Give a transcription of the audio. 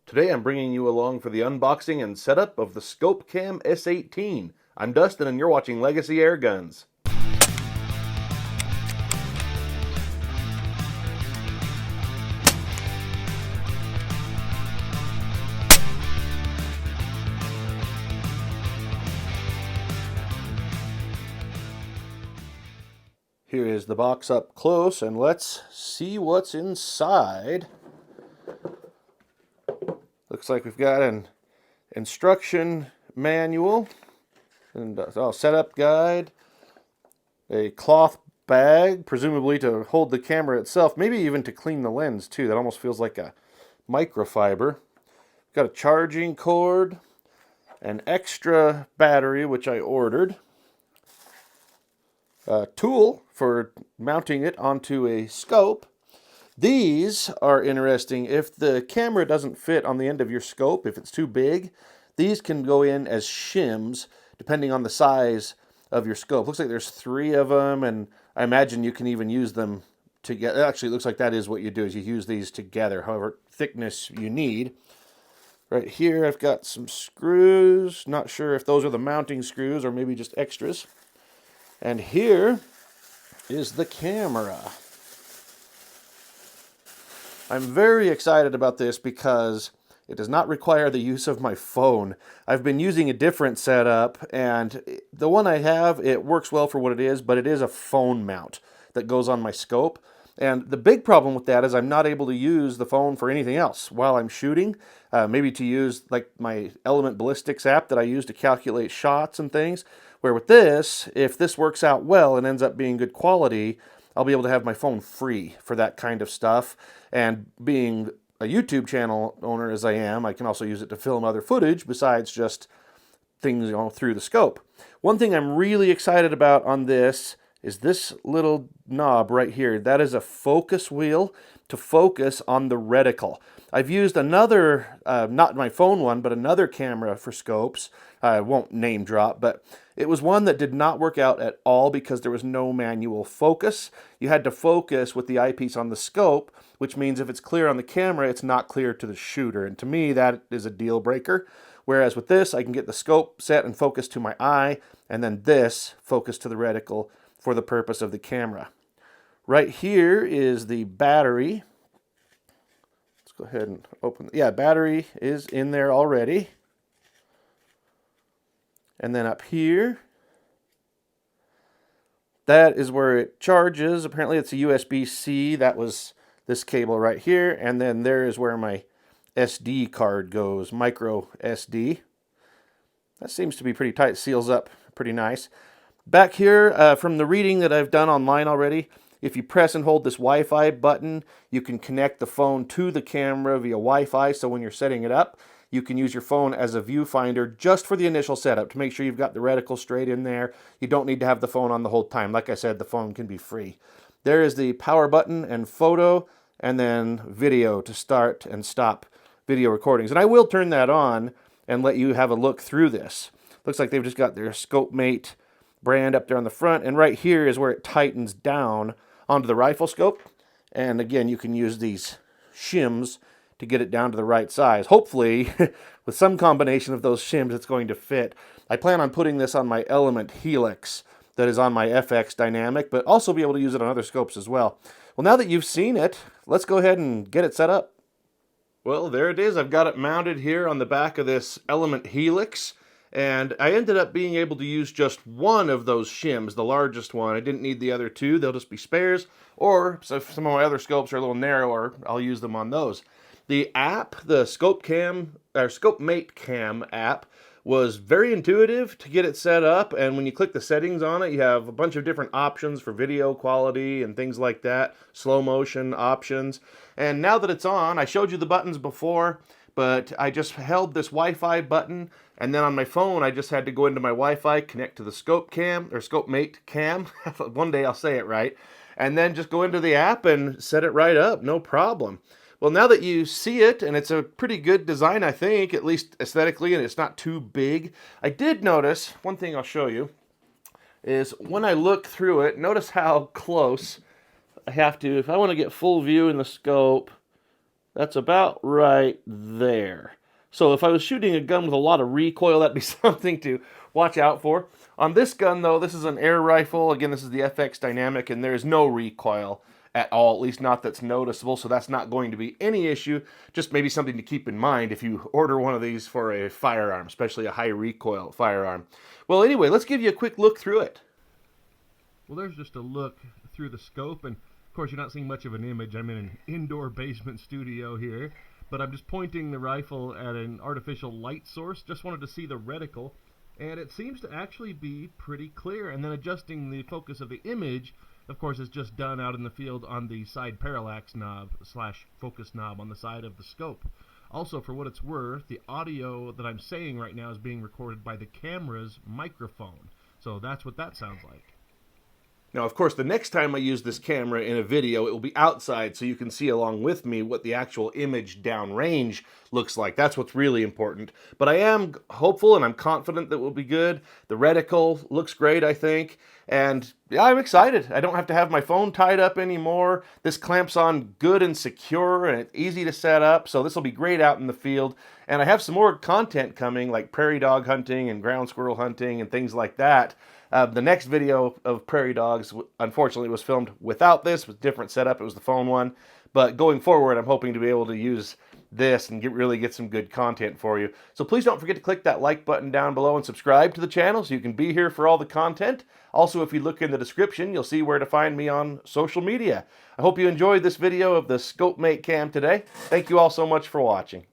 Today I'm bringing you along for the unboxing and setup of the Scopecam S18. I'm Dustin and you're watching Legacy Air Guns. Here is the box up close and let's see what's inside. Looks like we've got an instruction manual and setup guide, a cloth bag, presumably to hold the camera itself, maybe even to clean the lens too. That almost feels like a microfiber. Got a charging cord, an extra battery, which I ordered, a tool for mounting it onto a scope. These are interesting. If the camera doesn't fit on the end of your scope, if it's too big, these can go in as shims depending on the size of your scope. Looks like there's 3 of them, and I imagine you can even use them together. Actually, it looks like that is what you do, is you use these together, however thickness you need. Right here I've got some screws. Not sure if those are the mounting screws or maybe just extras. And here is the camera. I'm very excited about this because it does not require the use of my phone. I've been using a different setup, and the one I have, it works well for what it is, but it is a phone mount that goes on my scope. And the big problem with that is I'm not able to use the phone for anything else while I'm shooting. Maybe to use like my Element Ballistics app that I use to calculate shots and things. Where with this, if this works out well and ends up being good quality, I'll be able to have my phone free for that kind of stuff. And being a YouTube channel owner as I am, I can also use it to film other footage besides just things, through the scope. One thing I'm really excited about on this is this little knob right here. That is a focus wheel to focus on the reticle. I've used another, not my phone one, but another camera for scopes. I won't name drop, but it was one that did not work out at all because there was no manual focus. You had to focus with the eyepiece on the scope, which means if it's clear on the camera, it's not clear to the shooter. And to me, that is a deal breaker. Whereas with this, I can get the scope set and focus to my eye, and then this focus to the reticle for the purpose of the camera. Right here is the battery. Let's go ahead and open. Yeah, battery is in there already. And then up here, that is where it charges. Apparently it's a USB-C. That was this cable right here. And then there is where my SD card goes, micro SD. That seems to be pretty tight. It seals up pretty nice. Back here, from the reading that I've done online already, if you press and hold this Wi-Fi button, you can connect the phone to the camera via Wi-Fi. So when you're setting it up, you can use your phone as a viewfinder just for the initial setup to make sure you've got the reticle straight in there. You don't need to have the phone on the whole time. Like I said, the phone can be free. There is the power button and photo, and then video to start and stop video recordings. And I will turn that on and let you have a look through this. Looks like they've just got their Scopemate brand up there on the front, and right here is where it tightens down onto the rifle scope. And again, you can use these shims to get it down to the right size. Hopefully, with some combination of those shims, it's going to fit. I plan on putting this on my Element Helix that is on my FX Dynamic, but also be able to use it on other scopes as well. Well, now that you've seen it, let's go ahead and get it set up. Well, there it is. I've got it mounted here on the back of this Element Helix. And I ended up being able to use just one of those shims, the largest one. I didn't need the other 2. They'll just be spares. Or so if some of my other scopes are a little narrower, I'll use them on those. The app, the Scopemate Cam app, was very intuitive to get it set up. And when you click the settings on it, you have a bunch of different options for video quality and things like that. Slow motion options. And now that it's on, I showed you the buttons before, but I just held this Wi-Fi button, and then on my phone, I just had to go into my Wi-Fi, connect to the Scopemate Cam. One day I'll say it right. And then just go into the app and set it right up, no problem. Well, now that you see it, and it's a pretty good design, I think, at least aesthetically, and it's not too big. I did notice, one thing I'll show you, is when I look through it, notice how close I have to, if I want to get full view in the scope, That's about right there. So if I was shooting a gun with a lot of recoil, that'd be something to watch out for. On this gun, though, this is an air rifle. Again, this is the FX Dynamic, and there is no recoil at all, at least not that's noticeable, so that's not going to be any issue. Just maybe something to keep in mind if you order one of these for a firearm, especially a high recoil firearm. Well, anyway, let's give you a quick look through it. Well, there's just a look through the scope, and of course you're not seeing much of an image. I'm in an indoor basement studio here, but I'm just pointing the rifle at an artificial light source. Just wanted to see the reticle, and it seems to actually be pretty clear. And then adjusting the focus of the image, of course, is just done out in the field on the side parallax knob / focus knob on the side of the scope. Also, for what it's worth, the audio that I'm saying right now is being recorded by the camera's microphone. So that's what that sounds like. Now, of course, the next time I use this camera in a video, it will be outside so you can see along with me what the actual image downrange looks like. That's what's really important. But I am hopeful and I'm confident that it will be good. The reticle looks great, I think. And yeah, I'm excited. I don't have to have my phone tied up anymore. This clamps on good and secure and it's easy to set up. So this will be great out in the field. And I have some more content coming, like prairie dog hunting and ground squirrel hunting and things like that. The next video of prairie dogs, unfortunately, was filmed without this, with different setup. It was the phone one. But going forward, I'm hoping to be able to use this and really get some good content for you. So please don't forget to click that like button down below and subscribe to the channel so you can be here for all the content. Also, if you look in the description, you'll see where to find me on social media. I hope you enjoyed this video of the Scopemate cam today. Thank you all so much for watching.